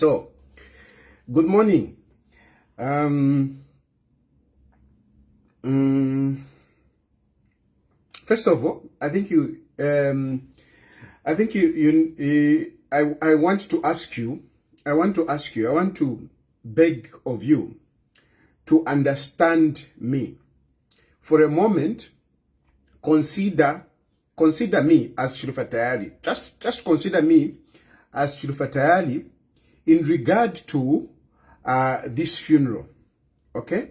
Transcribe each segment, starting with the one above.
So, good morning. First of all, I want to beg of you to understand me. For a moment, consider me as Chilufya Tayali. Just consider me as Chilufya Tayali in regard to this funeral. Okay?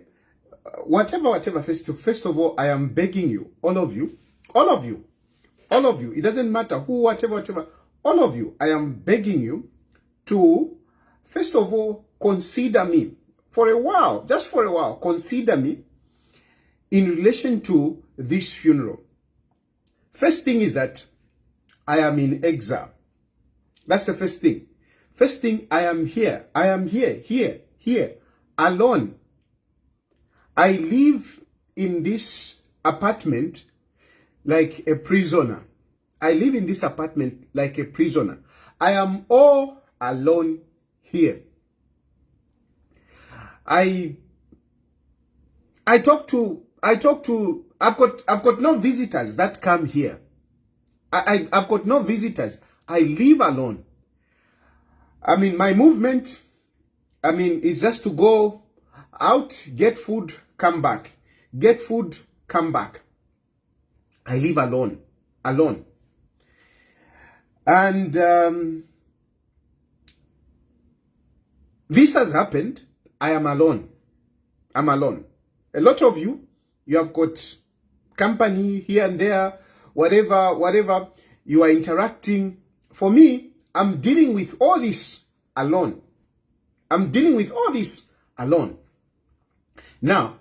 Whatever. First of all, I am begging you, all of you. It doesn't matter who, whatever. All of you, I am begging you to, first of all, consider me for a while, just for a while. Consider me in relation to this funeral. First thing is that I am in exile. That's the first thing. First thing, I am here, alone. I live in this apartment like a prisoner. I live in this apartment like a prisoner. I am all alone here. I've got no visitors that come here. I've got no visitors. I live alone. I mean, my movement, is just to go out, get food, come back. Get food, come back. I live alone. And this has happened. I am alone. I'm alone. A lot of you have got company here and there, whatever. You are interacting. For me, I'm dealing with all this alone. Now,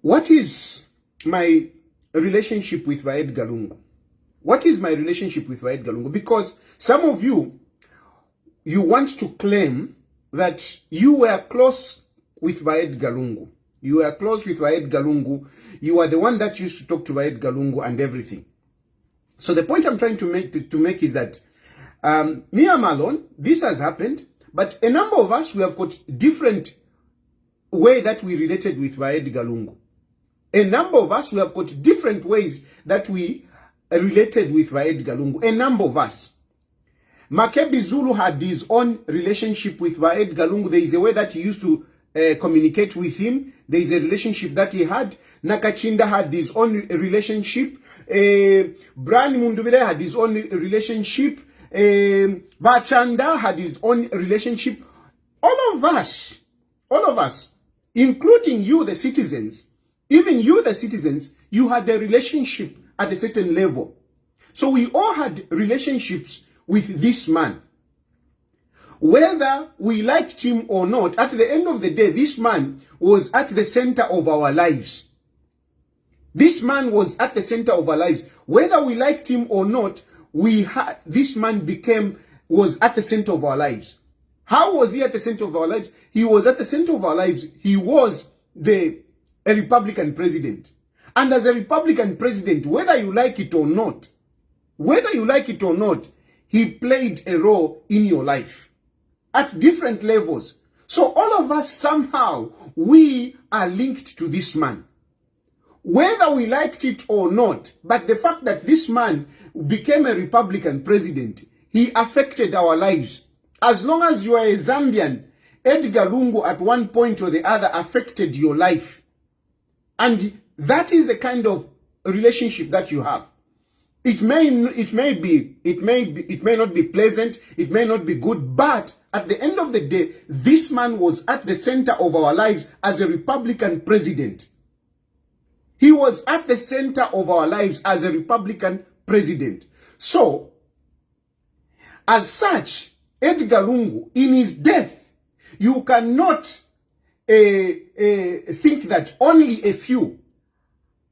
what is my relationship with Edgar Lungu? Because some of you want to claim that you were close with Edgar Lungu. You were close with Edgar Lungu. You are the one that used to talk to Edgar Lungu and everything. So the point I'm trying to make is that me, I'm alone. This has happened, but a number of us, we have got different way that we related with Edgar Lungu. A number of us, we have got different ways that we related with Edgar Lungu. A number of us. Makebi Zulu had his own relationship with Edgar Lungu. There is a way that he used to communicate with him. There is a relationship that he had. Nakachinda had his own relationship. Brian Mundubile had his own relationship. Bachanda had his own relationship. All of us, including you, the citizens, even you, the citizens, you had a relationship at a certain level. So we all had relationships with this man. Whether we liked him or not, at the end of the day, this man was at the center of our lives. This man was at the center of our lives. Whether we liked him or not, this man was at the center of our lives. How was he at the center of our lives? He was at the center of our lives. He was a Republican president. And as a Republican president, whether you like it or not, he played a role in your life at different levels. So all of us, somehow, we are linked to this man. Whether we liked it or not, but the fact that this man became a Republican president, he affected our lives. As long as you are a Zambian, Edgar Lungu at one point or the other affected your life. And that is the kind of relationship that you have. It may not be pleasant, it may not be good, but at the end of the day, this man was at the center of our lives as a Republican president. He was at the center of our lives as a Republican president. So, as such, Edgar Lungu, in his death, you cannot think that only a few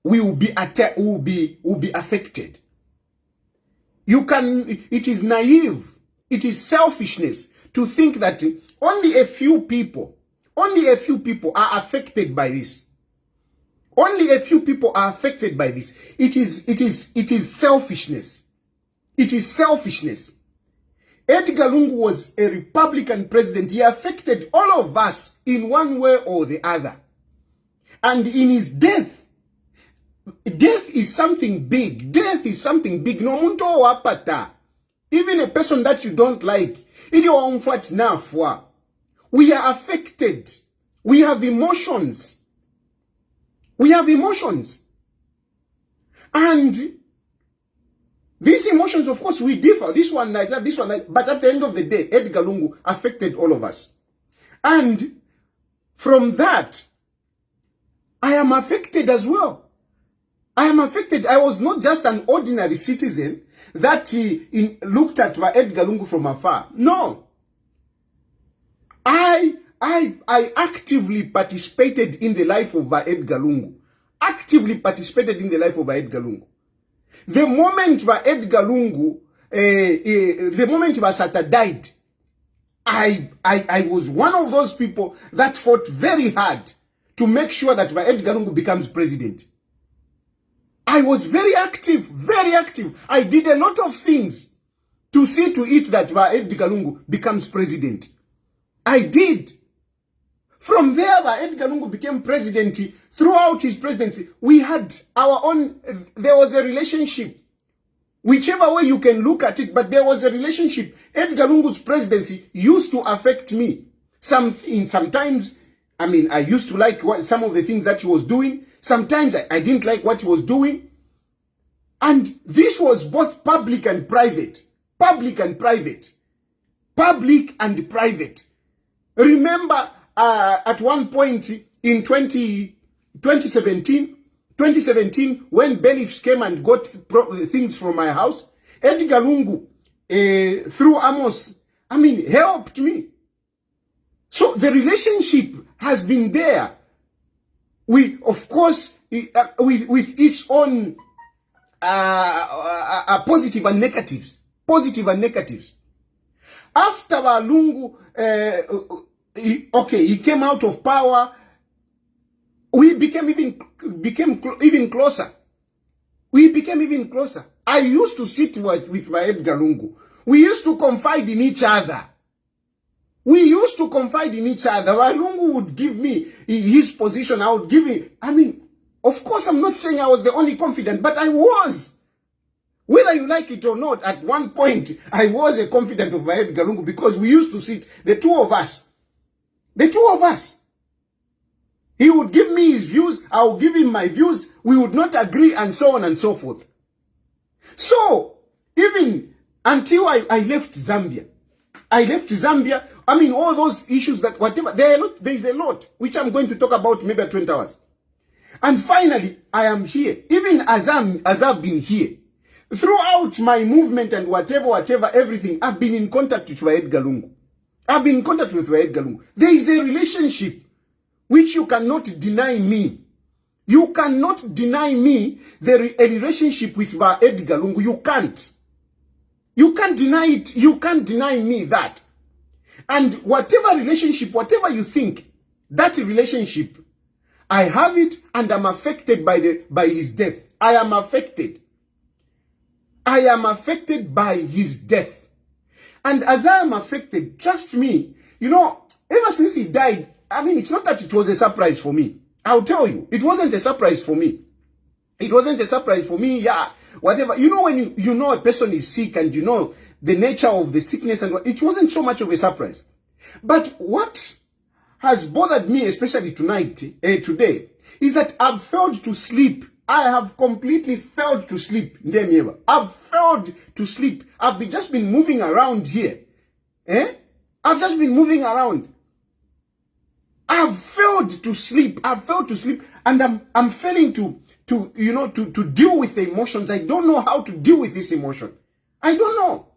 will be affected. It is naive, it is selfishness to think that only a few people are affected by this. Only a few people are affected by this. It is selfishness. It is selfishness. Edgar Lungu was a Republican president. He affected all of us in one way or the other. And in his death, death is something big. Death is something big. No muntu wapata. Even a person that you don't like. We are affected. We have emotions. We have emotions. And these emotions, of course, we differ. This one like that, this one like that. But at the end of the day, Edgar Lungu affected all of us. And from that, I am affected as well. I am affected. I was not just an ordinary citizen that looked at Edgar Lungu from afar. No. I actively participated in the life of Edgar Lungu. Actively participated in the life of Edgar Lungu. The moment Edgar Lungu, the moment Sata died, I was one of those people that fought very hard to make sure that Edgar Lungu becomes president. I was very active, very active. I did a lot of things to see to it that Edgar Lungu becomes president. I did. From there, Edgar Lungu became president. Throughout his presidency, we had our own, there was a relationship. Whichever way you can look at it, but there was a relationship. Edgar Lungu's presidency used to affect me. Sometimes, I mean, I used to like some of the things that he was doing. Sometimes I didn't like what he was doing. And this was both public and private. Public and private. Public and private. Remember, at one point in 2017, when bailiffs came and got things from my house, Edgar Lungu, through Amos, I mean, helped me. So the relationship has been there. We, of course, with its own positive and negatives. Positive and negatives. After Lungu, he came out of power. We became even closer. We became even closer. I used to sit with my Edgar Lungu. We used to confide in each other. We used to confide in each other. While Lungu would give me his position, I would give him. I mean, of course, I'm not saying I was the only confident, but I was. Whether you like it or not, at one point, I was a confidant of Edgar Lungu because we used to sit, the two of us. The two of us. He would give me his views, I would give him my views, we would not agree, and so on and so forth. So, even until I left Zambia, I mean, all those issues that whatever, there is a lot, which I'm going to talk about maybe at 20 hours. And finally, I am here. Even as I've been here, throughout my movement and whatever, everything, I've been in contact with Edgar Lungu. I've been in contact with Edgar Lungu. There is a relationship which you cannot deny me. You cannot deny me a relationship with Edgar Lungu. You can't. You can't deny it. You can't deny me that. And whatever relationship, whatever you think, that relationship, I have it and I'm affected by his death. I am affected. I am affected by his death. And as I am affected, trust me, you know, ever since he died, I mean, it's not that it was a surprise for me. I'll tell you, it wasn't a surprise for me. It wasn't a surprise for me, yeah, whatever. You know, when you know a person is sick and you know the nature of the sickness, and it wasn't so much of a surprise. But what has bothered me, especially today, is that I've failed to sleep. I have completely failed to sleep. I've failed to sleep. I've just been moving around here. I've just been moving around. I've failed to sleep. I've failed to sleep, and I'm failing to deal with the emotions. I don't know how to deal with this emotion. I don't know.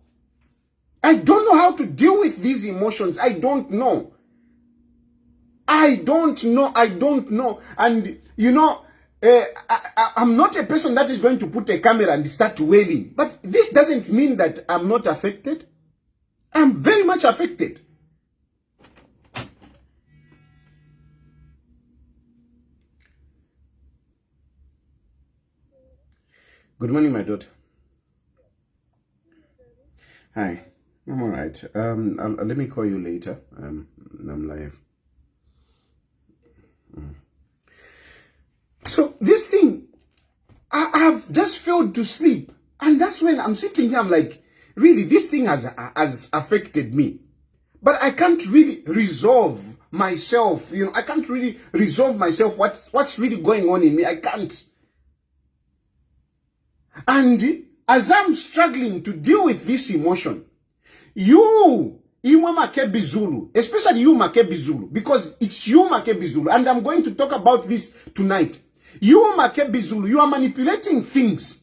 I don't know how to deal with these emotions. I don't know. I don't know. And you know, I'm not a person that is going to put a camera and start wailing. But this doesn't mean that I'm not affected. I'm very much affected. Good morning, my daughter. Hi. I'm all right. Let me call you later. I'm live. So this thing, I've just failed to sleep. And that's when I'm sitting here, I'm like, really, this thing has affected me. But I can't really resolve myself, I can't really resolve myself what's really going on in me. I can't. And as I'm struggling to deal with this emotion, you, Iwa Makebi Zulu, especially you Makebi Zulu, because it's you Makebi Zulu, and I'm going to talk about this tonight. You Makebi Zulu, you are manipulating things.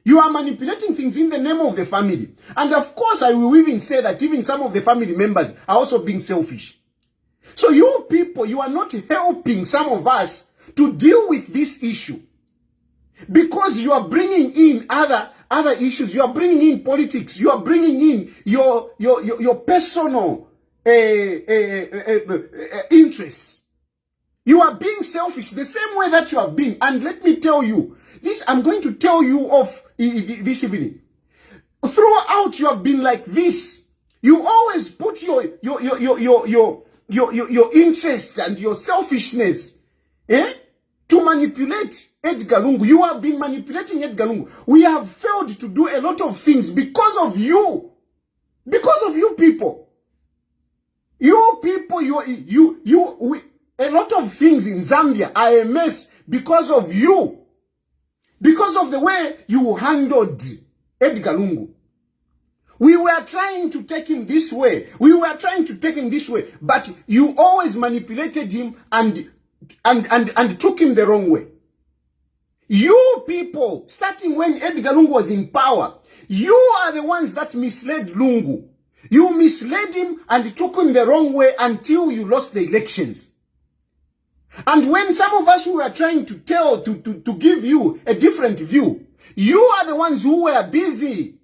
You are manipulating things in the name of the family. And of course, I will even say that even some of the family members are also being selfish. So you people, you are not helping some of us to deal with this issue. Because you are bringing in other issues. You are bringing in politics. You are bringing in your personal interests. You are being selfish the same way that you have been. And let me tell you, this I'm going to tell you of this evening. Throughout you have been like this. You always put your interests and your selfishness, to manipulate Edgar Lungu. You have been manipulating Edgar Lungu. We have failed to do a lot of things because of you. Because of you people. You people, a lot of things in Zambia are a mess because of you. Because of the way you handled Edgar Lungu. We were trying to take him this way. But you always manipulated him and took him the wrong way. You people, starting when Edgar Lungu was in power, you are the ones that misled Lungu. You misled him and took him the wrong way until you lost the elections. And when some of us were trying to give you a different view, you are the ones who were busy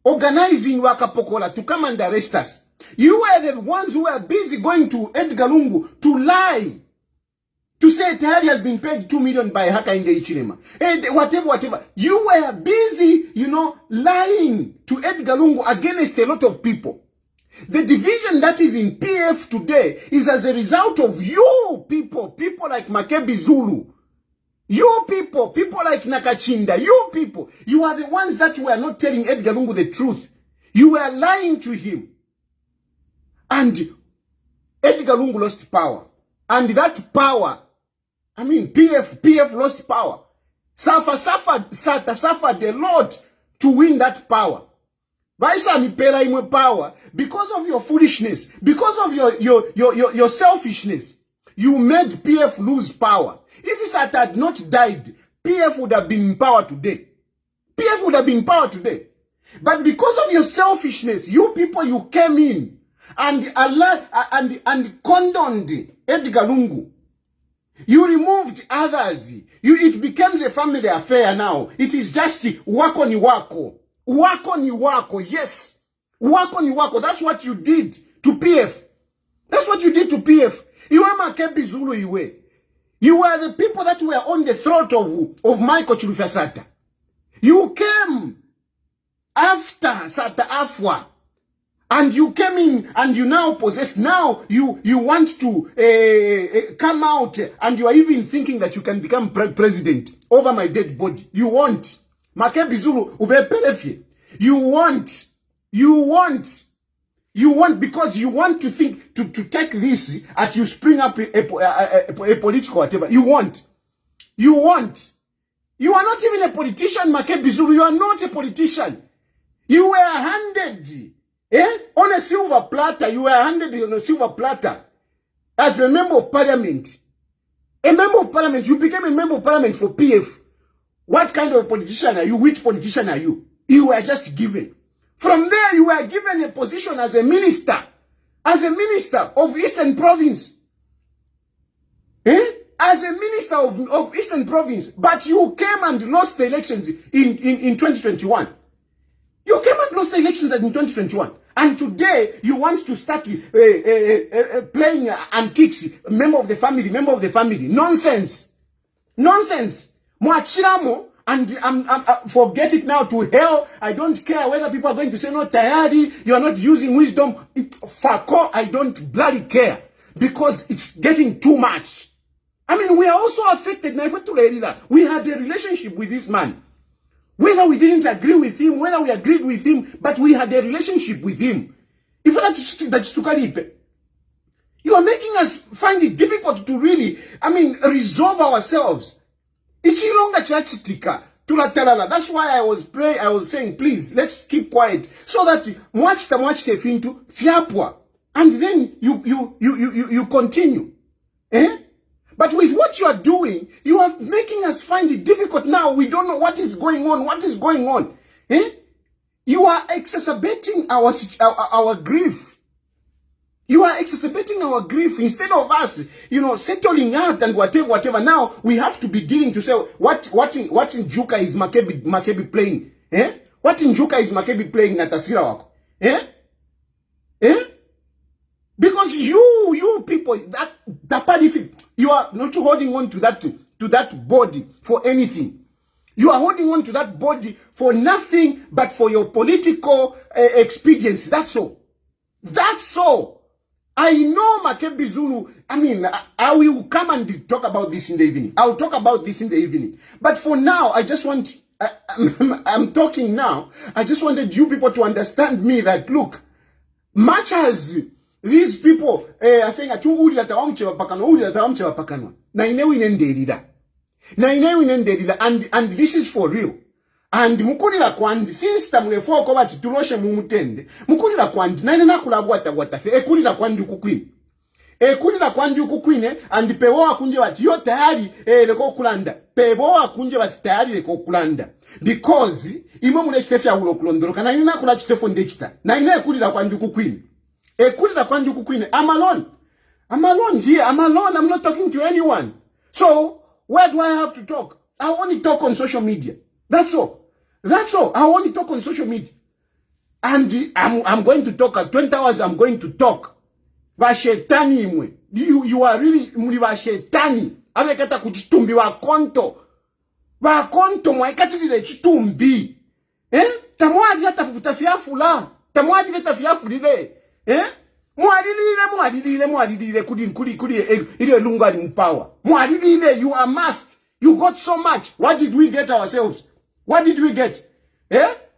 organizing Wakapokola to come and arrest us. You were the ones who were busy going to Edgar Lungu to lie. To say Tayali has been paid 2 million by Hakainde Ichilema. Whatever. You were busy, lying to Edgar Lungu against a lot of people. The division that is in PF today is as a result of you people like Makebi Zulu. You people like Nakachinda, you people. You are the ones that were not telling Edgar Lungu the truth. You were lying to him. And Edgar Lungu lost power. And that power, PF lost power. Suffered a lot to win that power. Power because of your foolishness, because of your selfishness. You made PF lose power. If Sat had not died, PF would have been in power today. PF would have been in power today. But because of your selfishness, you people, you came in and condoned Edgar Lungu. You removed others. It becomes a family affair now. It is just wako ni wako. Wako ni wako, yes. Wako ni wako. That's what you did to PF. That's what you did to PF. You were Makebi Zulu, you were. You were the people that were on the throat of Michael Chilufya Sata. You came after Sata Afwa. And you came in and you now possess. Now you want to come out and you are even thinking that you can become president over my dead body. You want. Makebi Zulu ubepelefye. You want because you want to think to take this as you spring up a political whatever. You want. You are not even a politician, Makebi Zulu. You are not a politician. You were handed on a silver platter. You were handed on a silver platter as a member of parliament. A member of parliament. You became a member of parliament for PF. What kind of politician are you? Which politician are you? You were just given. From there, you were given a position as a minister. As a minister of Eastern Province. As a minister of Eastern Province. But you came and lost the elections in 2021. You came and lost the elections in 2021. And today, you want to start playing antics. Member of the family. Nonsense. Mwachiramo And forget it now to hell. I don't care whether people are going to say, no, Tayali, you are not using wisdom. Fako, I don't bloody care. Because it's getting too much. I mean, we are also affected. We had a relationship with this man. Whether we didn't agree with him, whether we agreed with him, but we had a relationship with him. If you are making us find it difficult to really, resolve ourselves. That's why I was saying, please, let's keep quiet. So that and then you continue. But with what you are doing, you are making us find it difficult now. We don't know what is going on. What is going on? You are exacerbating our grief. You are exacerbating our grief instead of us, settling out and whatever. Now we have to be dealing to say what in Juka is Makebi playing? What in Juka is Makebi playing Natasira wako? Because you people, that party, you are not holding on to that body for anything. You are holding on to that body for nothing but for your political expedience. That's all. That's all. I know Makebi Zulu. I will come and talk about this in the evening. I'll talk about this in the evening. But for now, I just want, I'm talking now. I just wanted you people to understand me that, look, much as these people are saying and this is for real. And mukulira kwandi since tamulefo ko bati tuloshe mumutende mukulira kwandi nane nakula bwata fe ekulira kwandi ukukwine and pewo akunje bati yo tayali leko kulanda pewo akunje bati tayali leko kulanda because imwe mule chitefya ulo kulondoroka nane nakula chitefo ndechita nane ekulira kwandi ukukwine I'm alone here. I'm alone. I'm not talking to anyone. So, where do I have to talk? I only talk on social media. That's all. I only talk on social media. And I'm going to talk at 20 hours. I'm going to talk. Vashetani imwe. You are really muli vashetani. Avekata kuchitumbi wa konto. Wa konto mwaikatile chitumbi. Tamwadi hata futafiafula. Tamwadi hata fiafulile. Mwadilile kudi ile Lungu ali mpower. Mwadilile, you are must. You got so much. What did we get ourselves? What did we get?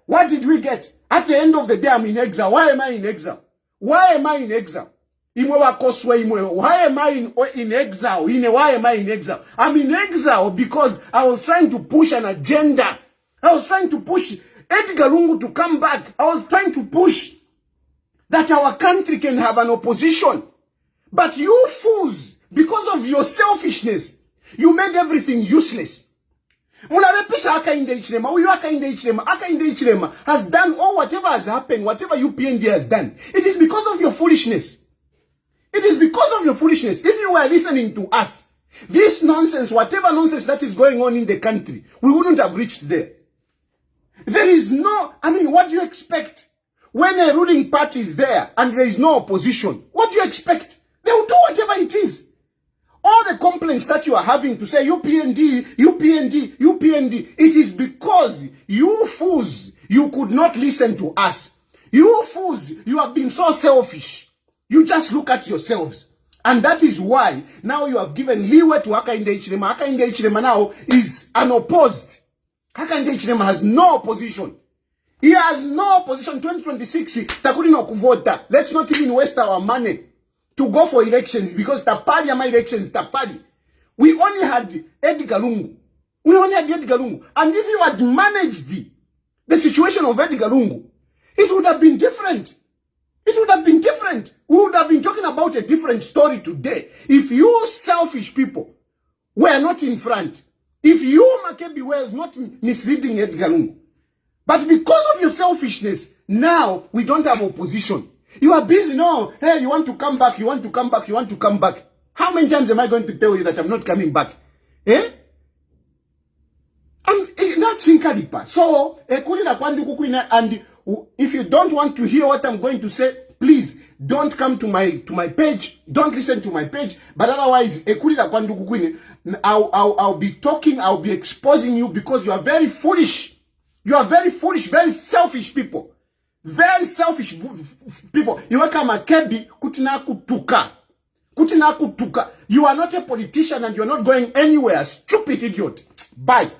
What did we get? At the end of the day, I'm in exile. Why am I in exile? Why am I in exile? Why am I in exile? Why am I in exile? I'm in exile because I was trying to push an agenda. I was trying to push Edgar Lungu to come back. I was trying to push that our country can have an opposition. But you fools, because of your selfishness, you made everything useless. Aka Inde has done all whatever has happened, whatever UPND has done. It is because of your foolishness. It is because of your foolishness. If you were listening to us, this nonsense, whatever nonsense that is going on in the country, we wouldn't have reached there. There is no, what do you expect? When a ruling party is there and there is no opposition, what do you expect? They will do whatever it is. All the complaints that you are having to say UPND, it is because you fools, you could not listen to us. You fools, you have been so selfish. You just look at yourselves. And that is why now you have given leeway to Aka Inde Ichilema. Aka Inde Ichilema now is unopposed. Aka Inde Ichilema has no opposition. He has no opposition. 2026, takuri no kuvota. Let's not even waste our money to go for elections because tapari ama elections tapari. We only had Edgar Lungu. And if you had managed the situation of Edgar Lungu, it would have been different. We would have been talking about a different story today. If you selfish people were not in front, if you Makebi were not misleading Edgar Lungu, but because of your selfishness, now we don't have opposition. You are busy. No, hey, you want to come back. How many times am I going to tell you that I'm not coming back? And that's Chinkadipa. So, and if you don't want to hear what I'm going to say, please don't come to my page, don't listen to my page. But otherwise, I'll be talking, I'll be exposing you because you are very foolish. You are very foolish, very selfish people. Very selfish people. You are Makebi kutina kutuka. Kutina kutuka. You are not a politician and you are not going anywhere. Stupid idiot. Bye.